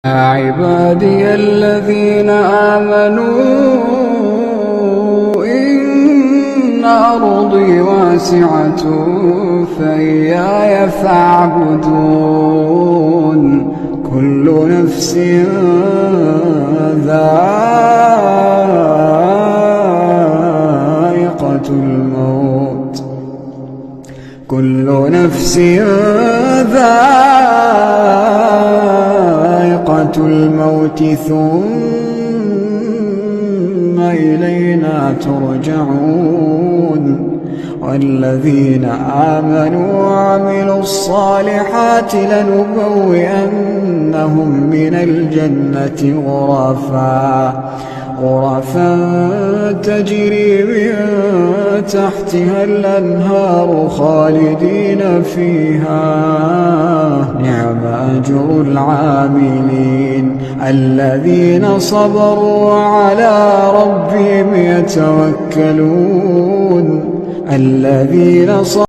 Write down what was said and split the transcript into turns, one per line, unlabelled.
يا عبادي الذين آمنوا إن أرضي واسعة فإياي فاعبدون كل نفس ذائقة الموت ثم إلينا ترجعون والذين آمنوا وعملوا الصالحات لنبوئنهم من الجنة غرفا تجري من تحتها الأنهار خالدين فيها نعم أجر العاملين الذين صبروا على ربهم يتوكلون